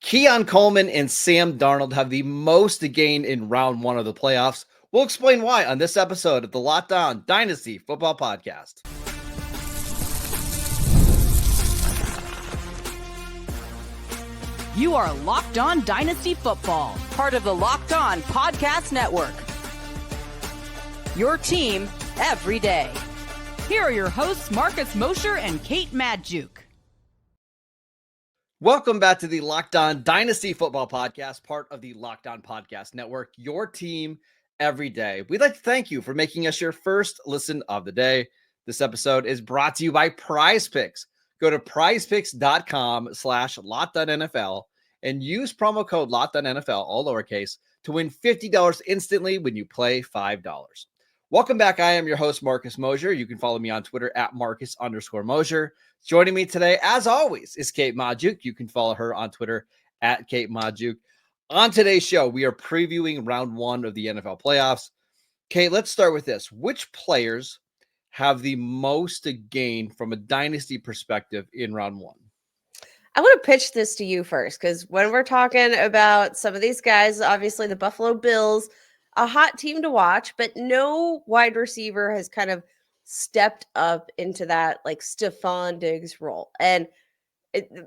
Keon Coleman and Sam Darnold have the most to gain in round one of the playoffs. We'll explain why on this episode of the Locked On Dynasty Football Podcast. You are Locked On Dynasty Football, part of the Locked On Podcast Network. Your team every day. Here are your hosts, Marcus Mosher and Kate Madjuk. Welcome back to the Locked On Dynasty Football Podcast, part of the Locked On Podcast Network, your team every day. We'd like to thank you for making us your first listen of the day. This episode is brought to you by PrizePicks. Go to prizepicks.com/LockedOnNFL and use promo code LockedOnNFL, all lowercase, to win $50 instantly when you play $5. Welcome back. I am your host, Marcus Mosher. You can follow me on Twitter at Marcus_Mosher. Joining me today, as always, is Kate Madjuk. You can follow her on Twitter at Kate Madjuk. On today's show, we are previewing round one of the NFL playoffs. Kate, let's start with this. Which players have the most to gain from a dynasty perspective in round one? I want to pitch this to you first, because when we're talking about some of these guys, obviously the Buffalo Bills, a hot team to watch, but no wide receiver has kind of stepped up into that like Stephon Diggs role. And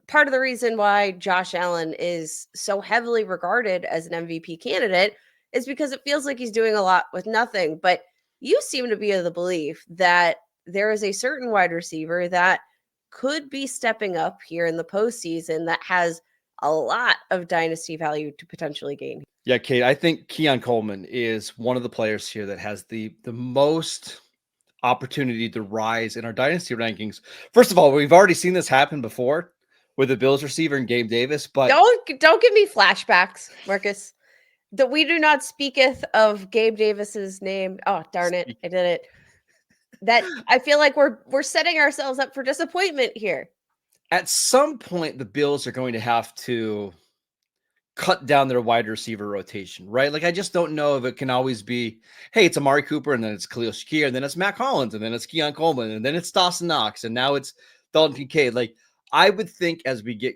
part of the reason why Josh Allen is so heavily regarded as an MVP candidate is because it feels like he's doing a lot with nothing. But you seem to be of the belief that there is a certain wide receiver that could be stepping up here in the postseason that has a lot of dynasty value to potentially gain. Yeah, Kate, I think Keon Coleman is one of the players here that has the most opportunity to rise in our dynasty rankings. First of all, we've already seen this happen before with the Bills receiver and Gabe Davis, but don't give me flashbacks, Marcus. That we do not speaketh of Gabe Davis's name. Oh, darn it. I did it. That I feel like we're setting ourselves up for disappointment here. At some point, the Bills are going to have to cut down their wide receiver rotation, right? Like, I just don't know if it can always be, hey, it's Amari Cooper, and then it's Khalil Shakir, and then it's Matt Collins, and then it's Keon Coleman, and then it's Dawson Knox, and now it's Dalton Kincaid. Like, I would think as we get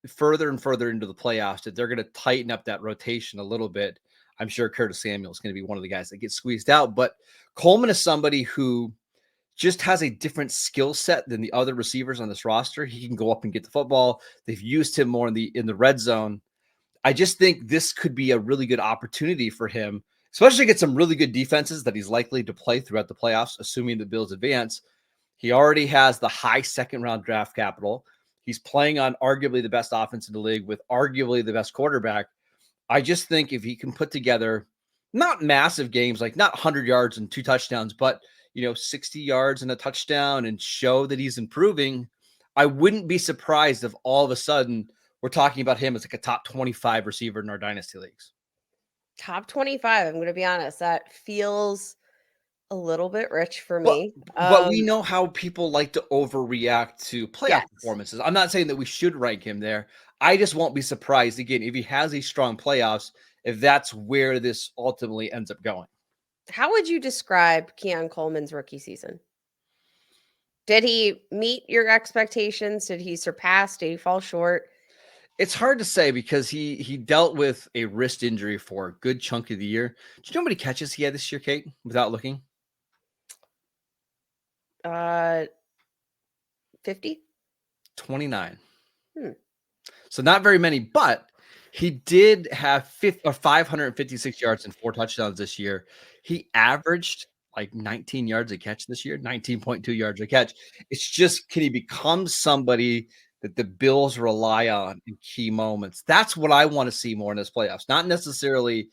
further and further into the playoffs that they're going to tighten up that rotation a little bit. I'm sure Curtis Samuel is going to be one of the guys that gets squeezed out, but Coleman is somebody who just has a different skill set than the other receivers on this roster. He can go up and get the football. They've used him more in the red zone. I just think this could be a really good opportunity for him, especially to get some really good defenses that he's likely to play throughout the playoffs, assuming the Bills advance. He already has the high second-round draft capital. He's playing on arguably the best offense in the league with arguably the best quarterback. I just think if he can put together not massive games, like not 100 yards and 2 touchdowns, but 60 yards and a touchdown and show that he's improving, I wouldn't be surprised if all of a sudden we're talking about him as like a top 25 receiver in our dynasty leagues. Top 25. I'm going to be honest. That feels a little bit rich for me. But we know how people like to overreact to playoff Yes. performances. I'm not saying that we should rank him there. I just won't be surprised, again, if he has a strong playoffs, if that's where this ultimately ends up going. How would you describe Keon Coleman's rookie season? Did he meet your expectations? Did he surpass? Did he fall short? It's hard to say because he dealt with a wrist injury for a good chunk of the year. Do you know how many catches he had this year, Kate, without looking? 50? 29. So not very many, but he did have 556 yards and 4 touchdowns this year. He averaged like 19 yards a catch this year, 19.2 yards a catch. It's just, can he become somebody that the Bills rely on in key moments? That's what I want to see more in this playoffs. Not necessarily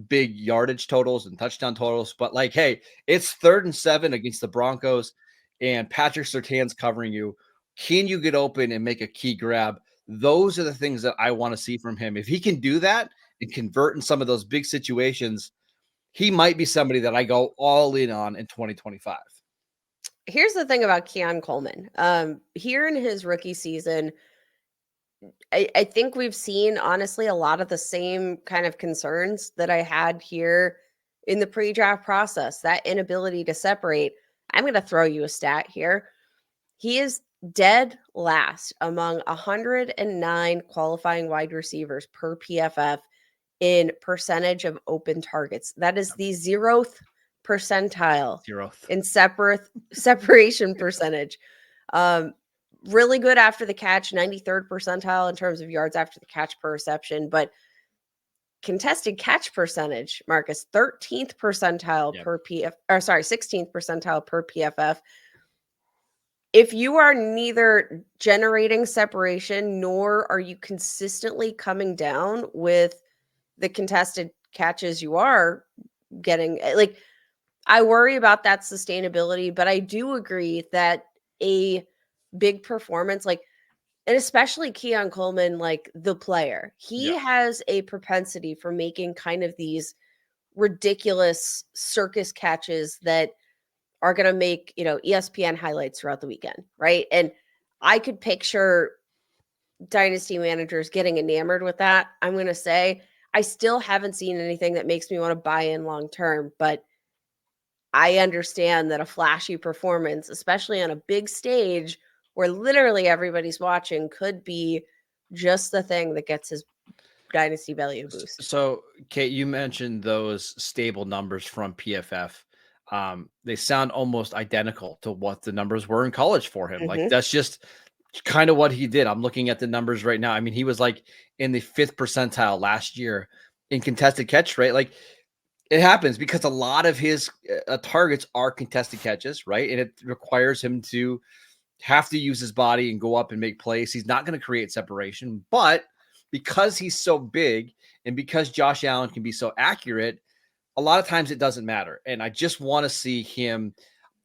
big yardage totals and touchdown totals, but like, hey, it's 3rd and 7 against the Broncos and Patrick Surtain's covering you. Can you get open and make a key grab? Those are the things that I want to see from him. If he can do that and convert in some of those big situations, he might be somebody that I go all in on in 2025. Here's the thing about Keon Coleman. Here in his rookie season, I think we've seen, honestly, a lot of the same kind of concerns that I had here in the pre-draft process, that inability to separate. I'm going to throw you a stat here. He is dead last among 109 qualifying wide receivers per PFF in percentage of open targets. That is the 0th percentile in separation percentage. Really good after the catch, 93rd percentile in terms of yards after the catch per reception, but contested catch percentage, Marcus, 13th percentile per 16th percentile per PFF. If you are neither generating separation nor are you consistently coming down with the contested catches you are getting, like, I worry about that sustainability, but I do agree that a big performance, like, and especially Keon Coleman, like the player, he has a propensity for making kind of these ridiculous circus catches that are going to make, ESPN highlights throughout the weekend, right? And I could picture dynasty managers getting enamored with that. I'm going to say I still haven't seen anything that makes me want to buy in long term, but I understand that a flashy performance, especially on a big stage where literally everybody's watching, could be just the thing that gets his dynasty value boost. So, Kate, you mentioned those stable numbers from PFF. They sound almost identical to what the numbers were in college for him. Like, that's just kind of what he did. I'm looking at the numbers right now. I mean, he was like in the 5th percentile last year in contested catch rate. Like, it happens because a lot of his targets are contested catches, right? And it requires him to have to use his body and go up and make plays. He's not going to create separation, but because he's so big and because Josh Allen can be so accurate, a lot of times it doesn't matter. And I just want to see him.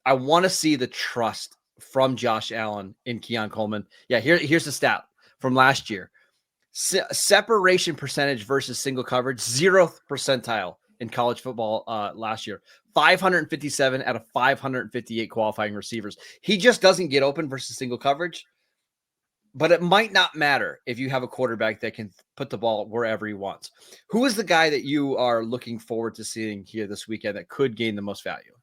I want to see the trust from Josh Allen in Keon Coleman. Yeah, here's the stat from last year. Separation percentage versus single coverage, 0th percentile in college football last year. 557 out of 558 qualifying receivers. He just doesn't get open versus single coverage. But it might not matter if you have a quarterback that can put the ball wherever he wants. Who is the guy that you are looking forward to seeing here this weekend that could gain the most value?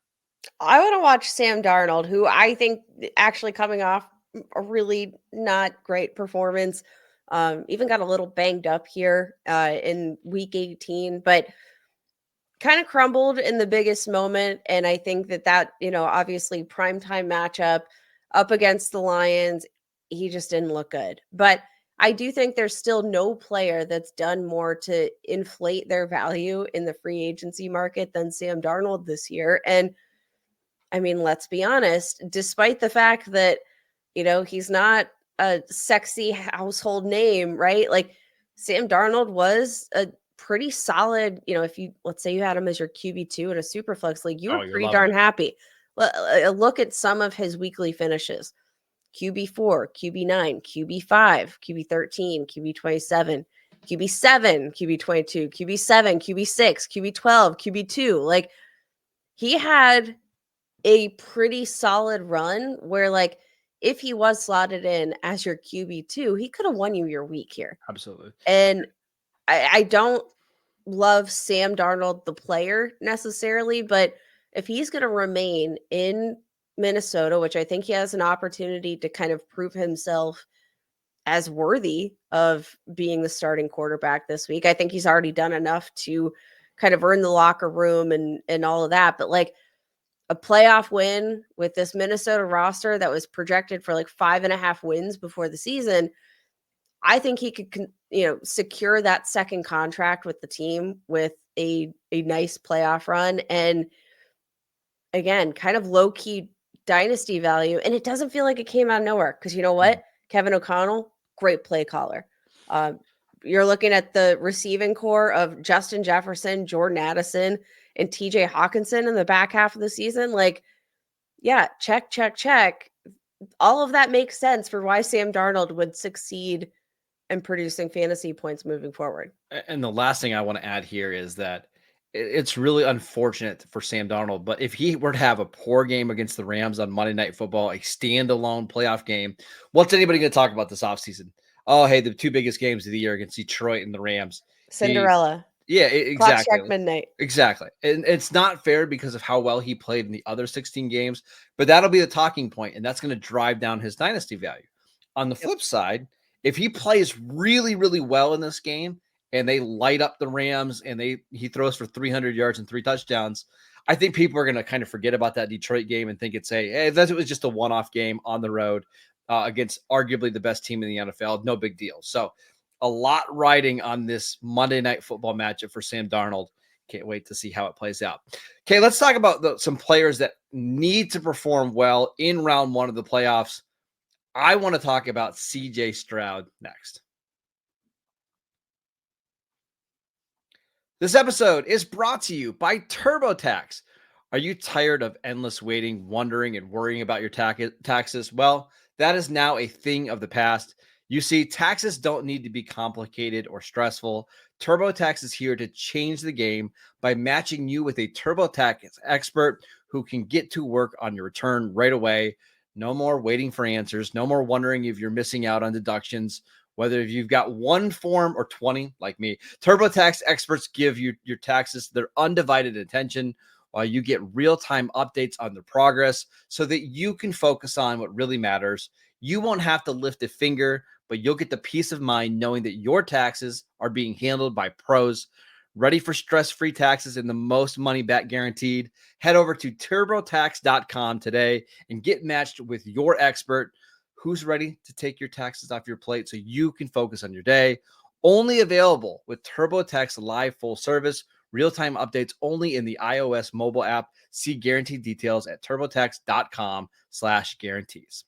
I want to watch Sam Darnold, who I think actually coming off a really not great performance, even got a little banged up here in week 18, but kind of crumbled in the biggest moment. And I think that, obviously primetime matchup up against the Lions, he just didn't look good. But I do think there's still no player that's done more to inflate their value in the free agency market than Sam Darnold this year. And I mean, let's be honest, despite the fact that, he's not a sexy household name, right? Like, Sam Darnold was a pretty solid, let's say you had him as your QB2 in a super flex league, you were pretty darn happy. Look at some of his weekly finishes. QB4, QB9, QB5, QB13, QB27, QB7, QB22, QB7, QB6, QB12, QB2. Like, he had a pretty solid run where, like, if he was slotted in as your QB2, he could have won you your week here. Absolutely. And I don't love Sam Darnold, the player, necessarily, but if he's going to remain in Minnesota, which I think he has an opportunity to kind of prove himself as worthy of being the starting quarterback this week. I think he's already done enough to kind of earn the locker room and all of that. But like a playoff win with this Minnesota roster that was projected for like 5.5 wins before the season, I think he could, secure that second contract with the team with a nice playoff run. And again, kind of low key dynasty value. And it doesn't feel like it came out of nowhere because you know what? Kevin O'Connell, great play caller. You're looking at the receiving core of Justin Jefferson, Jordan Addison, and TJ Hawkinson in the back half of the season. Like, yeah, check. All of that makes sense for why Sam Darnold would succeed in producing fantasy points moving forward. And the last thing I want to add here is that it's really unfortunate for Sam Darnold, but if he were to have a poor game against the Rams on Monday Night Football, a standalone playoff game, what's anybody going to talk about this offseason? Oh, hey, the two biggest games of the year against Detroit and the Rams. Cinderella. Yeah, Clock exactly. strike midnight. Exactly. And it's not fair because of how well he played in the other 16 games, but that'll be the talking point, and that's going to drive down his dynasty value. On the flip side, if he plays really, really well in this game and they light up the Rams and he throws for 300 yards and 3 touchdowns, I think people are going to kind of forget about that Detroit game and think hey, that was just a one-off game on the road against arguably the best team in the NFL. No big deal. So a lot riding on this Monday Night Football matchup for Sam Darnold. Can't wait to see how it plays out. Okay, let's talk about some players that need to perform well in round 1 of the playoffs. I want to talk about CJ Stroud next. This episode is brought to you by TurboTax. Are you tired of endless waiting, wondering, and worrying about your taxes? Well, that is now a thing of the past. You see, taxes don't need to be complicated or stressful. TurboTax is here to change the game by matching you with a TurboTax expert who can get to work on your return right away. No more waiting for answers. No more wondering if you're missing out on deductions. Whether you've got one form or 20, like me, TurboTax experts give you your taxes their undivided attention while you get real-time updates on their progress so that you can focus on what really matters. You won't have to lift a finger, but you'll get the peace of mind knowing that your taxes are being handled by pros. Ready for stress-free taxes and the most money back guaranteed? Head over to TurboTax.com today and get matched with your expert who's ready to take your taxes off your plate so you can focus on your day. Only available with TurboTax Live full service. Real-time updates only in the iOS mobile app. See guaranteed details at TurboTax.com/guarantees.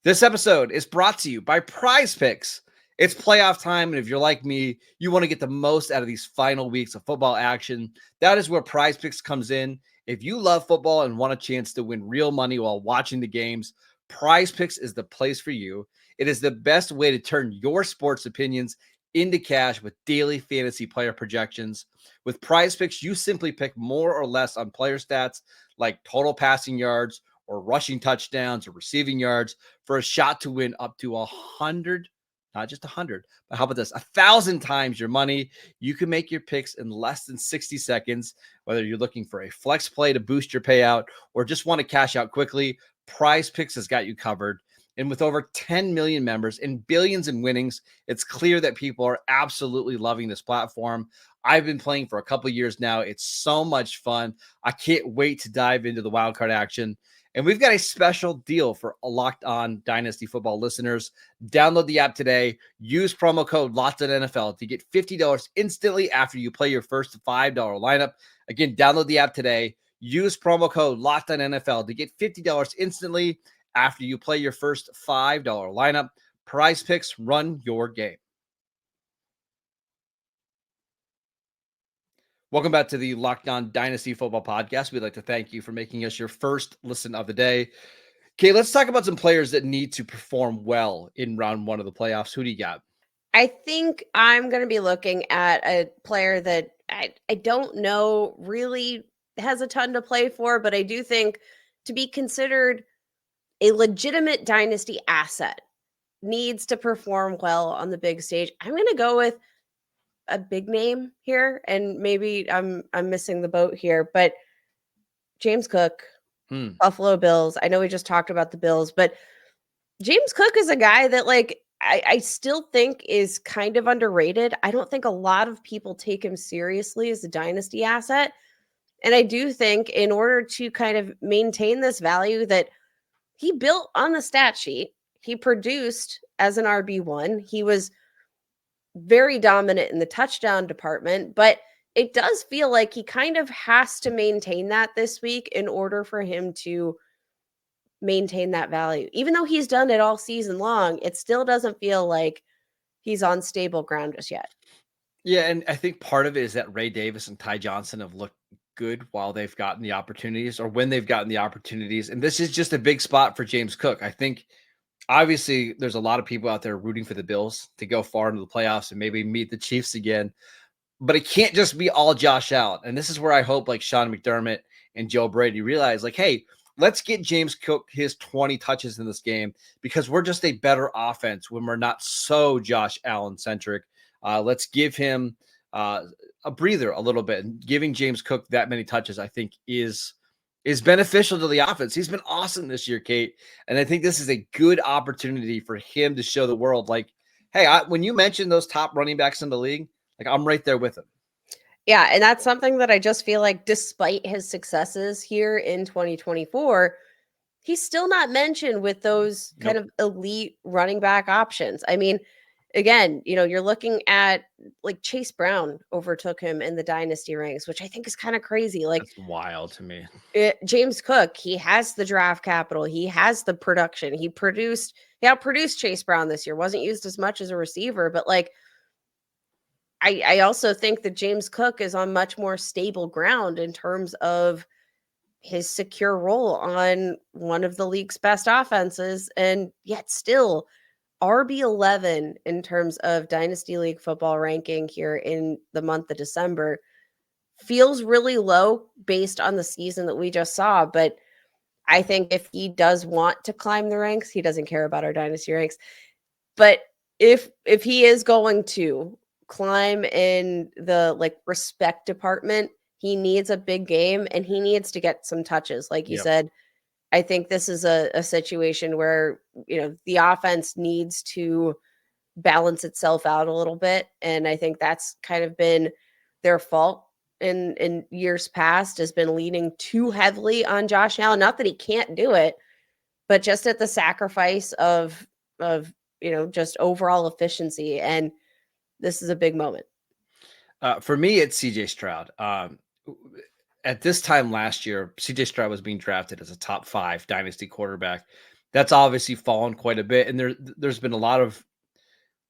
This episode is brought to you by PrizePicks. It's playoff time, and if you're like me, you want to get the most out of these final weeks of football action. That is where PrizePicks comes in. If you love football and want a chance to win real money while watching the games, PrizePicks is the place for you. It is the best way to turn your sports opinions into cash with daily fantasy player projections. With PrizePicks, you simply pick more or less on player stats like total passing yards or rushing touchdowns or receiving yards for a shot to win up to 100, not just 100, but how about this? 1,000 times your money. You can make your picks in less than 60 seconds, whether you're looking for a flex play to boost your payout or just want to cash out quickly. PrizePicks has got you covered. And with over 10 million members and billions in winnings, it's clear that people are absolutely loving this platform. I've been playing for a couple years now. It's so much fun. I can't wait to dive into the wildcard action. And we've got a special deal for Locked On Dynasty Football listeners. Download the app today. Use promo code LOCKEDONNFL to get $50 instantly after you play your first $5 lineup. Again, download the app today. Use promo code LOCKEDONNFL to get $50 instantly after you play your first $5 lineup. PrizePicks, run your game. Welcome back to the Locked On Dynasty Football Podcast. We'd like to thank you for making us your first listen of the day. Okay, let's talk about some players that need to perform well in round 1 of the playoffs. Who do you got? I think I'm going to be looking at a player that I don't know really has a ton to play for, but I do think to be considered a legitimate dynasty asset needs to perform well on the big stage. I'm going to go with a big name here, and maybe I'm missing the boat here, but James Cook, Buffalo Bills. I know we just talked about the Bills, but James Cook is a guy that I still think is kind of underrated. I don't think a lot of people take him seriously as a dynasty asset. And I do think in order to kind of maintain this value that he built on the stat sheet, he produced as an RB1. He was very dominant in the touchdown department, but it does feel like he kind of has to maintain that this week in order for him to maintain that value. Even though he's done it all season long, it still doesn't feel like he's on stable ground just yet. Yeah, and I think part of it is that Ray Davis and Ty Johnson have looked good while they've gotten the opportunities or when they've gotten the opportunities. And this is just a big spot for James Cook. I think obviously there's a lot of people out there rooting for the Bills to go far into the playoffs and maybe meet the Chiefs again. But it can't just be all Josh Allen. And this is where I hope like Sean McDermott and Joe Brady realize like, hey, let's get James Cook his 20 touches in this game because we're just a better offense when we're not so Josh Allen centric. Let's give him a breather a little bit, and giving James Cook that many touches, I think is beneficial to the offense. He's been awesome this year, Kate. And I think this is a good opportunity for him to show the world, like, hey, when you mentioned those top running backs in the league, like, I'm right there with him. Yeah, and that's something that I just feel like despite his successes here in 2024, he's still not mentioned with those kind of elite running back options. I mean, again, you're looking at like Chase Brown overtook him in the dynasty ranks, which I think is kind of crazy. Like, That's wild to me. James Cook, he has the draft capital, he has the production. He outproduced Chase Brown this year. Wasn't used as much as a receiver, but like I also think that James Cook is on much more stable ground in terms of his secure role on one of the league's best offenses, and yet still RB11 in terms of Dynasty League football ranking here in the month of December feels really low based on the season that we just saw. But I think if he does want to climb the ranks, he doesn't care about our Dynasty ranks. But if he is going to climb in the like respect department, he needs a big game and he needs to get some touches. Like you said, I think this is a situation where, the offense needs to balance itself out a little bit. And I think that's kind of been their fault in years past, has been leaning too heavily on Josh Allen. Not that he can't do it, but just at the sacrifice of just overall efficiency. And this is a big moment. For me, it's C.J. Stroud. At this time last year, C.J. Stroud was being drafted as a top 5 dynasty quarterback. That's obviously fallen quite a bit, and there's been a lot of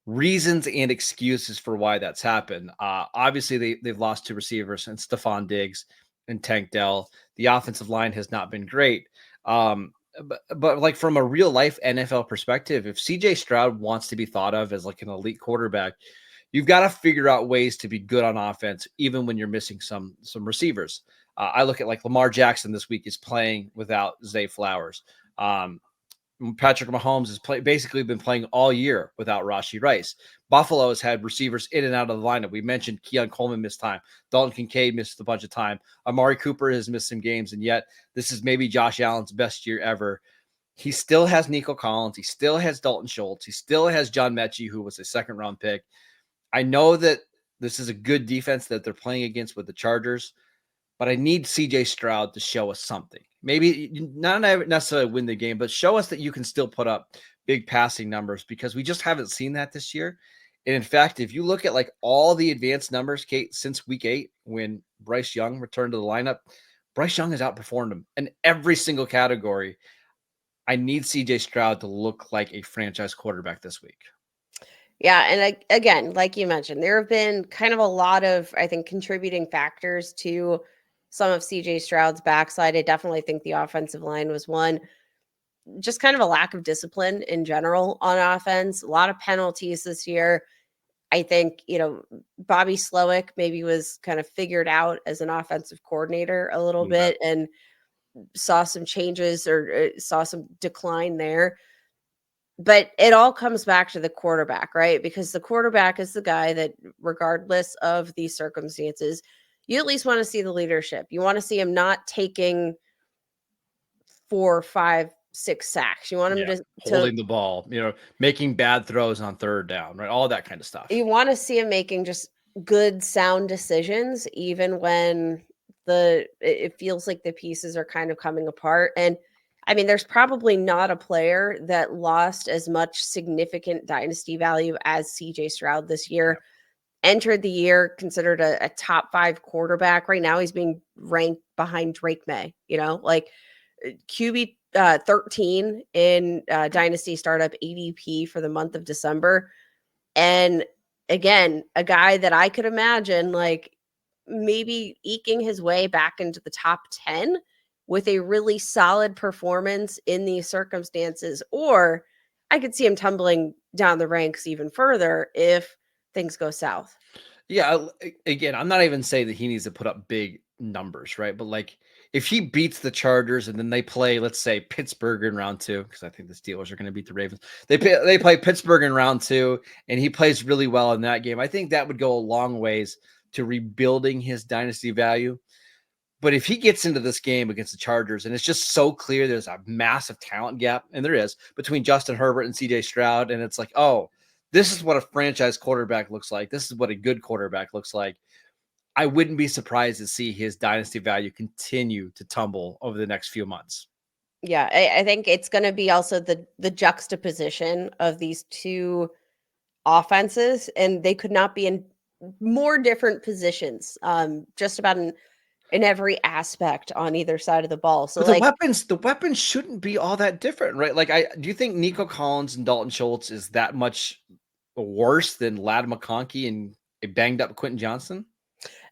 reasons and excuses for why that's happened. Obviously, they've lost 2 receivers, and Stephon Diggs and Tank Dell. The offensive line has not been great. But like from a real life NFL perspective, if CJ Stroud wants to be thought of as like an elite quarterback, you've got to figure out ways to be good on offense, even when you're missing some receivers. I look at like Lamar Jackson this week is playing without Zay Flowers. Patrick Mahomes has basically been playing all year without Rashee Rice. Buffalo has had receivers in and out of the lineup. We mentioned Keon Coleman missed time. Dalton Kincaid missed a bunch of time. Amari Cooper has missed some games, and yet this is maybe Josh Allen's best year ever. He still has Nico Collins. He still has Dalton Schultz. He still has John Mechie, who was a second-round pick. I know that this is a good defense that they're playing against with the Chargers, but I need CJ Stroud to show us something. Maybe not necessarily win the game, but show us that you can still put up big passing numbers, because we just haven't seen that this year. And in fact, if you look at like all the advanced numbers, Kate, since week 8, when Bryce Young returned to the lineup, Bryce Young has outperformed him in every single category. I need CJ Stroud to look like a franchise quarterback this week. Yeah. And again, like you mentioned, there have been kind of a lot of, I think, contributing factors to some of CJ Stroud's backside. I definitely think the offensive line was one. Just kind of a lack of discipline in general on offense. A lot of penalties this year. I think, Bobby Slowick maybe was kind of figured out as an offensive coordinator a little bit and saw some changes or saw some decline there. But it all comes back to the quarterback, right? Because the quarterback is the guy that, regardless of the circumstances, you at least want to see the leadership. You want to see him not taking 4, 5, 6 sacks. You want him to holding the ball, making bad throws on third down, right? All that kind of stuff. You want to see him making just good, sound decisions, even when it feels like the pieces are kind of coming apart. And I mean, there's probably not a player that lost as much significant dynasty value as CJ Stroud this year. Entered the year considered a top 5 quarterback. Right now, he's being ranked behind Drake May, like QB 13 in Dynasty Startup ADP for the month of December. And again, a guy that I could imagine like maybe eking his way back into the top 10 with a really solid performance in these circumstances. Or I could see him tumbling down the ranks even further if things go south. Yeah. Again, I'm not even saying that he needs to put up big numbers, right? But like if he beats the Chargers and then they play, let's say, Pittsburgh in round 2, because I think the Steelers are going to beat the Ravens. They play Pittsburgh in round 2, and he plays really well in that game. I think that would go a long ways to rebuilding his dynasty value. But if he gets into this game against the Chargers and it's just so clear there's a massive talent gap, and there is, between Justin Herbert and CJ Stroud, and it's like, oh, this is what a franchise quarterback looks like. This is what a good quarterback looks like. I wouldn't be surprised to see his dynasty value continue to tumble over the next few months. Yeah, I think it's going to be also the juxtaposition of these two offenses, and they could not be in more different positions, just about in every aspect on either side of the ball. So But the weapons shouldn't be all that different, right? Like, do you think Nico Collins and Dalton Schultz is that much worse than Ladd McConkey and a banged up Quentin Johnson?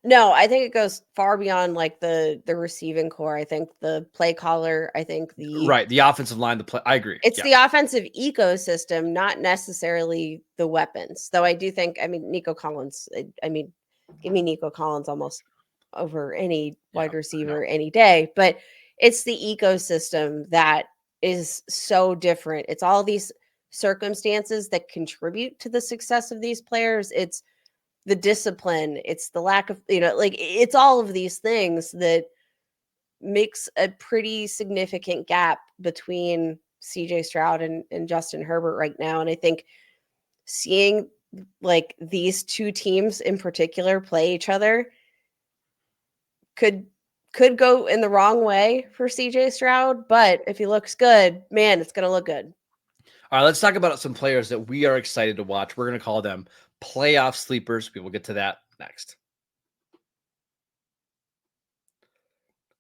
No, I think it goes far beyond like the receiving core. I think the play caller, I think the offensive line, the play. I agree. It's the offensive ecosystem, not necessarily the weapons. Though I do think, Nico Collins, give me Nico Collins almost over any wide receiver any day. But it's the ecosystem that is so different. It's all these circumstances that contribute to the success of these players. It's the discipline. It's the lack of, it's all of these things that makes a pretty significant gap between CJ Stroud and Justin Herbert right now. And I think seeing like these two teams in particular play each other could go in the wrong way for CJ Stroud. But if he looks good, man, it's going to look good. All right, let's talk about some players that we are excited to watch. We're going to call them playoff sleepers. We will get to that next.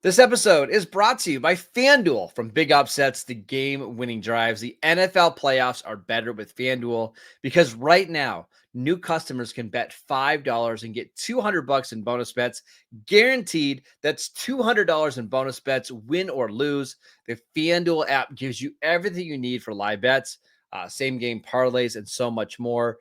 This episode is brought to you by FanDuel. From big upsets to game-winning drives, the NFL playoffs are better with FanDuel because right now, new customers can bet $5 and get $200 in bonus bets, guaranteed. That's $200 in bonus bets, win or lose. The FanDuel app gives you everything you need for live bets, same-game parlays, and so much more.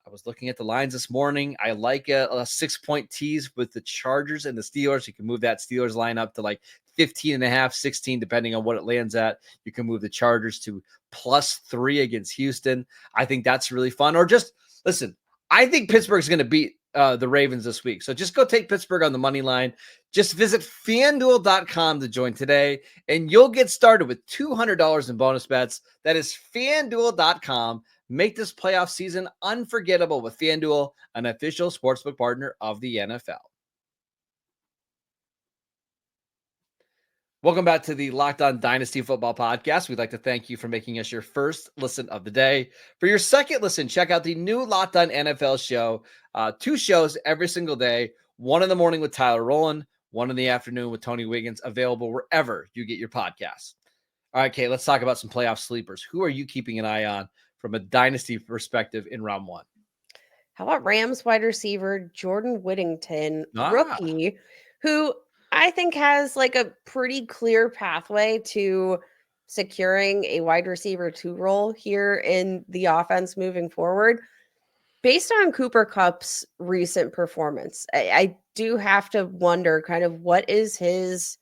I was looking at the lines this morning. I like a 6-point tease with the Chargers and the Steelers. You can move that Steelers line up to like 15.5, 16, depending on what it lands at. You can move the Chargers to +3 against Houston. I think that's really fun. Or just listen, I think Pittsburgh's going to beat the Ravens this week. So just go take Pittsburgh on the money line. Just visit FanDuel.com to join today, and you'll get started with $200 in bonus bets. That is FanDuel.com. Make this playoff season unforgettable with FanDuel, an official sportsbook partner of the NFL. Welcome back to the Locked On Dynasty Football Podcast. We'd like to thank you for making us your first listen of the day. For your second listen, check out the new Locked On NFL show. 2 shows every single day. 1 in the morning with Tyler Rowland, 1 in the afternoon with Tony Wiggins, available wherever you get your podcasts. All right, Kate, let's talk about some playoff sleepers. Who are you keeping an eye on from a dynasty perspective in round 1? How about Rams wide receiver Jordan Whittington, rookie, who I think has like a pretty clear pathway to securing a wide receiver 2 role here in the offense moving forward. Based on Cooper Kupp's recent performance, I do have to wonder kind of what is his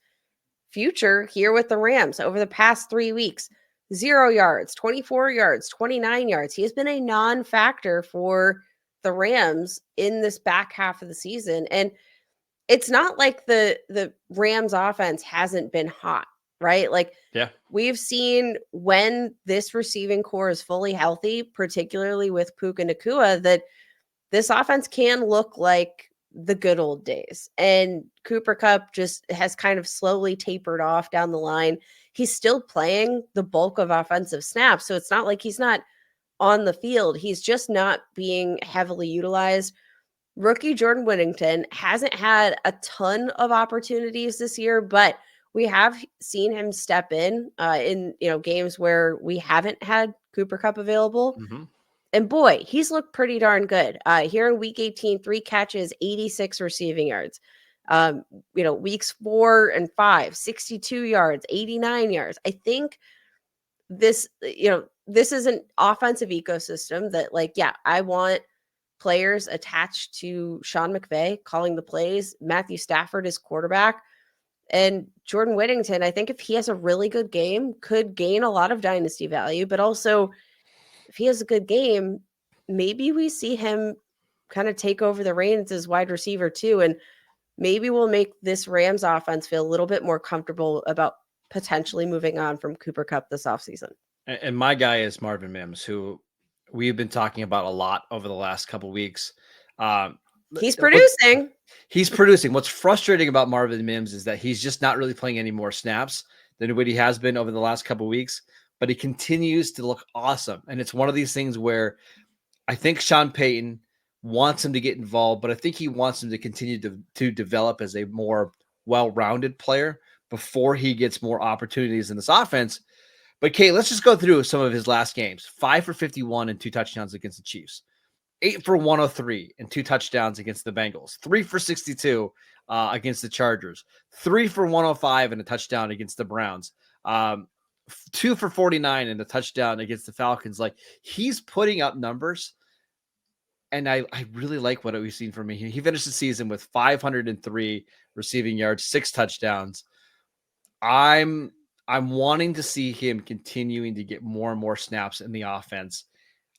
future here with the Rams over the past 3 weeks. 0 yards, 24 yards, 29 yards. He has been a non-factor for the Rams in this back half of the season. And it's not like the Rams offense hasn't been hot, right? Like, yeah, we've seen when this receiving core is fully healthy, particularly with Puka Nacua, that this offense can look like the good old days. And Cooper Kupp just has kind of slowly tapered off down the line. He's still playing the bulk of offensive snaps. So it's not like he's not on the field. He's just not being heavily utilized. Rookie Jordan Whittington hasn't had a ton of opportunities this year, but we have seen him step in games where we haven't had Cooper Kupp available. Mm-hmm. And boy, he's looked pretty darn good. Here in week 18, 3 catches, 86 receiving yards. Weeks 4 and 5, 62 yards, 89 yards. I think this is an offensive ecosystem that I want players attached to Sean McVay calling the plays. Matthew Stafford is quarterback. And Jordan Whittington, I think if he has a really good game, could gain a lot of dynasty value. But also, if he has a good game, maybe we see him kind of take over the reins as wide receiver too. And maybe we'll make this Rams offense feel a little bit more comfortable about potentially moving on from Cooper Kupp this offseason. And my guy is Marvin Mims, who we've been talking about a lot over the last couple of weeks. He's producing. He's producing. What's frustrating about Marvin Mims is that he's just not really playing any more snaps than what he has been over the last couple of weeks, but he continues to look awesome. And it's one of these things where I think Sean Payton wants him to get involved, but I think he wants him to continue to develop as a more well-rounded player before he gets more opportunities in this offense. But Kate, let's just go through some of his last games. 5 for 51 and 2 touchdowns against the Chiefs. 8 for 103 and 2 touchdowns against the Bengals. 3 for 62 against the Chargers. 3 for 105 and a touchdown against the Browns. 2 for 49 and a touchdown against the Falcons. Like, he's putting up numbers, and I really like what we've seen from him. He finished the season with 503 receiving yards, 6 touchdowns. I'm wanting to see him continuing to get more and more snaps in the offense.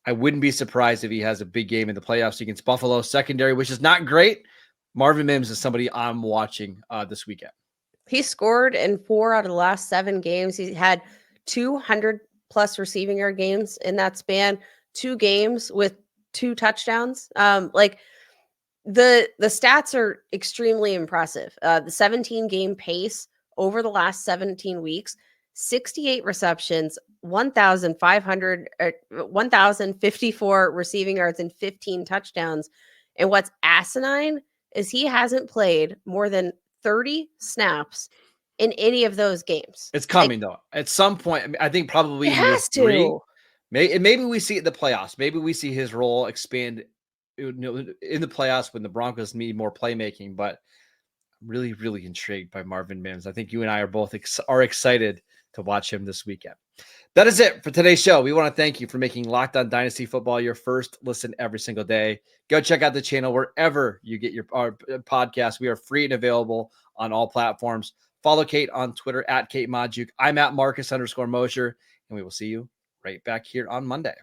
I wouldn't be surprised if he has a big game in the playoffs against Buffalo secondary, which is not great. Marvin Mims is somebody I'm watching this weekend. He scored in 4 out of the last 7 games. He had 200 plus receiving yard games in that span, 2 games with 2 touchdowns. Like, the stats are extremely impressive. The 17 game pace over the last 17 weeks, 68 receptions, 1,054 receiving yards, and 15 touchdowns. And what's asinine is he hasn't played more than 30 snaps in any of those games. It's coming, though. At some point, I think probably it has to. Maybe we see it in the playoffs. Maybe we see his role expand in the playoffs when the Broncos need more playmaking. But I'm really, really intrigued by Marvin Mims. I think you and I are both excited to watch him this weekend. That is it for today's show. We want to thank you for making Locked On Dynasty Football your first listen every single day. Go check out the channel wherever you get our podcast. We are free and available on all platforms. Follow Kate on Twitter at Kate Modjuk. I'm at Marcus_Mosher, and we will see you right back here on Monday.